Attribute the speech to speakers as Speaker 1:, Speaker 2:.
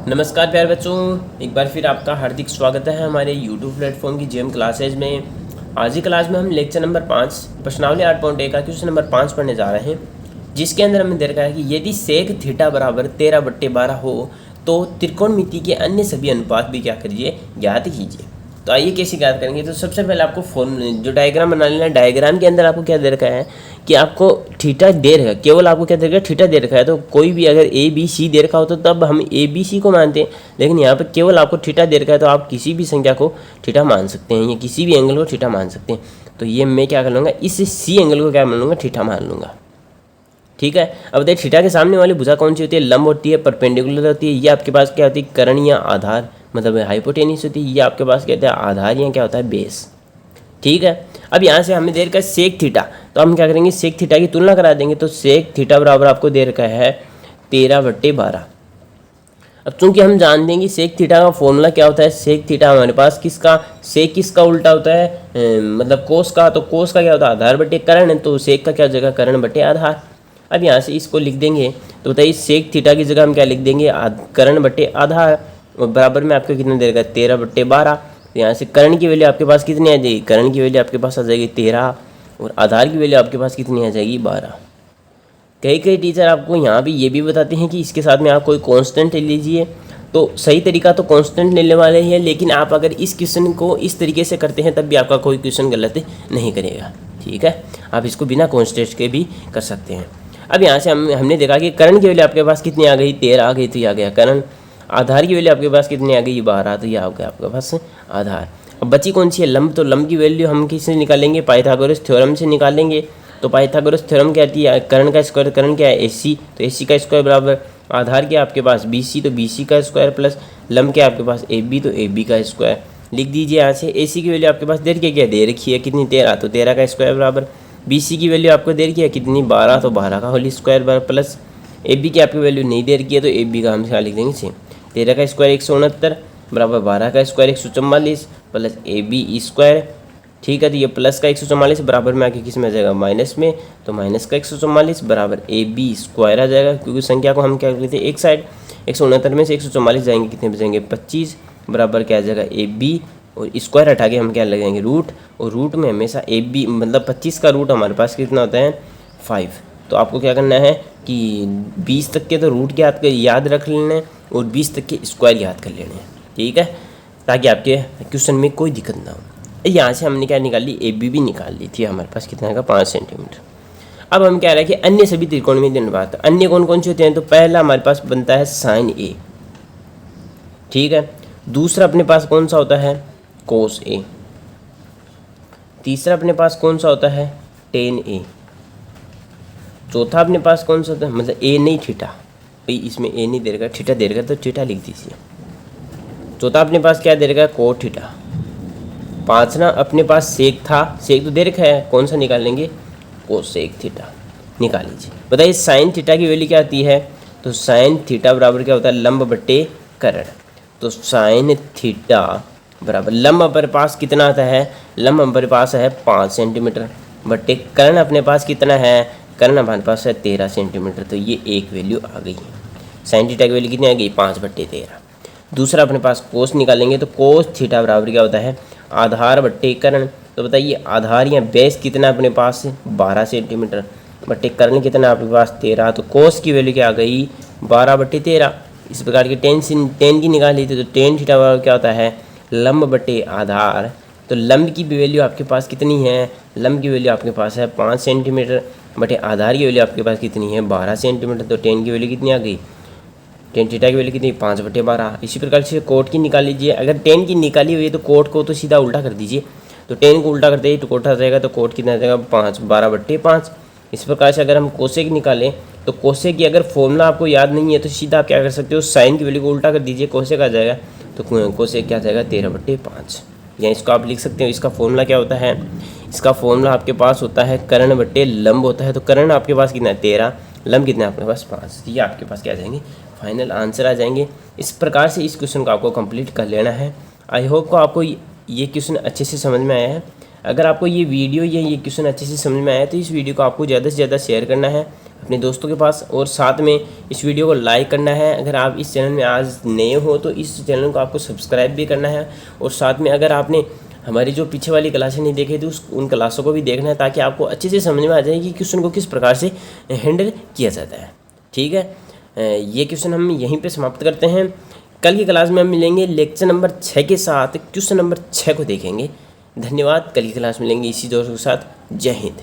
Speaker 1: नमस्कार प्यारे बच्चों, एक बार फिर आपका हार्दिक स्वागत है हमारे YouTube प्लेटफॉर्म की जेम क्लासेज में। आज की क्लास में हम लेक्चर नंबर 5 प्रश्नावली 8.1 का क्वेश्चन नंबर 5 पढ़ने जा रहे हैं, जिसके अंदर हमने देखा है कि यदि सेक थीटा बराबर 13/12 हो तो त्रिकोणमिति के अन्य सभी अनुपात भी क्या करिए, ज्ञात कीजिए। तो आइए कैसे ज्ञात करेंगे। तो सबसे पहले आपको जो डायग्राम बना लेना है। डायग्राम के अंदर आपको क्या दे रखा है कि आपको थीटा दे रखा है, केवल आपको क्या दे रखा है, थीटा दे रखा है। तो कोई भी अगर ए बी सी दे रखा हो तो तब हम ए बी सी को मानते हैं, लेकिन यहाँ पर केवल आपको थीटा दे रखा है तो आप किसी भी संख्या को थीटा मान सकते हैं या किसी भी एंगल को थीटा मान सकते हैं। तो ये मैं क्या कर लूँगा, इस सी एंगल को क्या मान लूँगा, थीटा मान लूँगा। ठीक है। अब देखिए थीटा के सामने वाली भुजा कौन सी होती है, लंब होती है, परपेंडिकुलर होती है। ये आपके पास क्या होती है, कर्ण या आधार, मतलब हाइपोटेनिस होती है। ये आपके पास क्या होता है, आधार या क्या होता है, बेस। ठीक है। अब यहाँ से हमें दे रखा है सेक थीटा, तो हम क्या करेंगे, सेक थीटा की तुलना करा देंगे। तो सेक थीटा बराबर आपको दे रखा है 13/12। अब चूंकि हम जान देंगे सेक थीटा का फॉर्मूला क्या होता है, सेक थीटा हमारे पास किसका, सेक किसका उल्टा होता है, मतलब कोस का। तो कोस का क्या होता है, आधार बटे कर्ण, तो सेक का क्या हो जाएगा, कर्ण बटे आधार। अब यहाँ से इसको लिख देंगे तो बताइए सेक थीटा की जगह हम क्या लिख देंगे, कर्ण बटे आधार, और बराबर में आपको कितना देगा, 13/12। तो यहाँ से कर्ण की वैल्यू आपके पास कितनी आ जाएगी, कर्ण की वैल्यू आपके पास आ जाएगी 13, और आधार की वैल्यू आपके पास कितनी आ जाएगी, 12। कई टीचर आपको यहाँ भी ये भी बताते हैं कि इसके साथ में आप कोई कांस्टेंट ले लीजिए। तो सही तरीका तो कांस्टेंट लेने वाले ही है, लेकिन आप अगर इस क्वेश्चन को इस तरीके से करते हैं तब भी आपका कोई क्वेश्चन गलत नहीं करेगा। ठीक है, आप इसको बिना कांस्टेंट के भी कर सकते हैं। अब यहाँ से हमने देखा कि कर्ण की वैल्यू आपके पास कितनी आ गई, 13 आ गई, तो ये आ गया कर्ण। आधार की वैल्यू आपके पास कितनी आ गई, 12, तो ये आ गया आपके पास आधार। अब बची कौन सी है, लंब। तो लंब की वैल्यू हम किससे निकालेंगे, पाइथागोरस थ्योरम से निकालेंगे। तो पाइथागोरस थ्योरम क्या आती है, कर्ण का स्क्वायर, कर्ण क्या है, AC, तो AC का स्क्वायर बराबर आधार क्या आपके पास BC, तो BC का स्क्वायर प्लस लंब क्या आपके पास AB, तो AB का स्क्वायर। लिख दीजिए यहाँ से। AC की वैल्यू आपके पास दे रखी है, क्या दे रखी है, कितनी, 13, तो 13 का स्क्वायर बराबर BC की वैल्यू आपको दे रखी है कितनी, 12, तो 12 का होल स्क्वायर बराबर प्लस AB की आपकी वैल्यू नहीं दे रखी है, तो AB का हम क्या लिख देंगे सेम। 13 का स्क्वायर 169 बराबर 12 का स्क्वायर 144 प्लस AB स्क्वायर। ठीक है, तो ये प्लस का 144 बराबर में आके किस में आ जाएगा, माइनस में, तो माइनस का 144 बराबर AB स्क्वायर आ जाएगा, क्योंकि संख्या को हम क्या करते हैं एक साइड। 169 में से 144 जाएंगे, कितने बचेंगे, 25 बराबर क्या आ जाएगा, AB, और स्क्वायर हटा के हम क्या लगाएंगे, रूट, और रूट में हमेशा AB मतलब 25 का रूट हमारे पास कितना होता है, 5। तो आपको क्या करना है कि 20 तक के तो रूट याद रख लेने हैं और 20 तक के स्क्वायर याद कर लेने हैं। ठीक है, ताकि आपके क्वेश्चन में कोई दिक्कत ना हो। यहाँ से हमने क्या निकाल ली, AB भी निकाल ली थी, हमारे पास कितना आएगा, 5 सेंटीमीटर। अब हम क्या रहे कि अन्य सभी त्रिकोणमिति अनुपात, अन्य कौन कौन से होते हैं। तो पहला हमारे पास बनता है sin A। ठीक है, दूसरा अपने पास कौन सा होता है, cos A। तीसरा अपने पास कौन सा होता है, tan A। चौथा अपने पास कौन सा होता है, मतलब A नहीं, थीटा, भाई इसमें A नहीं दे रखा, थीटा दे रखा, तो थीटा लिख दीजिए। चौथा अपने पास क्या दे रखा है, cot थीटा। पांचवा अपने पास सेक था, सेक तो दे रखा है, कौन सा निकालेंगे, कोसेक थीटा निकाल लीजिए। बताइए साइन थीटा की वैल्यू क्या आती है। तो साइन थीटा बराबर क्या होता है, लंब बटे कर्ण। तो साइन थीटा बराबर लंब हमारे पास कितना आता है, लंब हमारे पास है 5 सेंटीमीटर, बटे कर्ण अपने पास कितना है, कर्ण हमारे पास है 13 सेंटीमीटर। तो ये एक वैल्यू आ गई है, साइन थीटा की वैल्यू कितनी आ गई, 5/13। दूसरा अपने पास कोस निकालेंगे, तो कोस थीटा बराबर क्या होता है, आधार बट्टे कर्ण। तो बताइए आधार या बेस कितना अपने पास, 12 सेंटीमीटर, बट्टे कर्ण कितना आपके पास, 13। तो कोस की वैल्यू क्या आ गई, 12/13। इस प्रकार की टेन की निकाली थी, तो टेन थीटा बराबर क्या होता है, लंब बट्टे आधार। तो लंब की वैल्यू आपके पास कितनी है, लंब की वैल्यू आपके पास है 5 सेंटीमीटर, बटे आधार की वैल्यू आपके पास कितनी है, 12 सेंटीमीटर। तो टेन की वैल्यू कितनी आ गई, टेन थीटा की वैल्यू कितनी, 5/12। इसी प्रकार से कोट की निकाल लीजिए। अगर टेन की निकाली हुई है तो कोट को तो सीधा उल्टा कर दीजिए। तो टेन को उल्टा करते ही तो कोट आ जाएगा, तो कोट कितना आ जाएगा, 12/5। इस प्रकार से अगर हम कोसेक निकालें तो कोसेक की अगर फॉर्मूला आपको याद नहीं है तो सीधा आप क्या कर सकते हो, साइन की वैल्यू को उल्टा कर दीजिए, कोसेक आ जाएगा। तो कोसेक क्या आ जाएगा, 13/5। या इसको आप लिख सकते हो, इसका फॉर्मूला क्या होता है, इसका फॉर्मूला आपके पास होता है कर्ण बट्टे लंब होता है। तो कर्ण आपके पास कितना है, 13, लंब कितना है आपके पास, 5। ये आपके पास क्या आ जाएंगे, फाइनल आंसर आ जाएंगे। इस प्रकार से इस क्वेश्चन को आपको कंप्लीट कर लेना है। आई होप को आपको ये क्वेश्चन अच्छे से समझ में आया है। अगर आपको ये वीडियो या ये क्वेश्चन अच्छे से समझ में आया तो इस वीडियो को आपको ज़्यादा से ज़्यादा शेयर करना है, अपने दोस्तों के पास, और साथ में इस वीडियो को लाइक करना है। अगर आप इस चैनल में आज नए हो तो इस चैनल को आपको सब्सक्राइब भी करना है, और साथ में अगर आपने हमारी जो पीछे वाली क्लासें नहीं देखी थी उन क्लासों को भी देखना है, ताकि आपको अच्छे से समझ में आ जाए कि क्वेश्चन को किस प्रकार से हैंडल किया जाता है। ठीक है, ये क्वेश्चन हम यहीं पे समाप्त करते हैं। कल की क्लास में हम मिलेंगे लेक्चर नंबर 6 के साथ, क्वेश्चन नंबर 6 को देखेंगे। धन्यवाद। कल की क्लास मिलेंगे इसी दोस्तों के साथ। जय हिंद।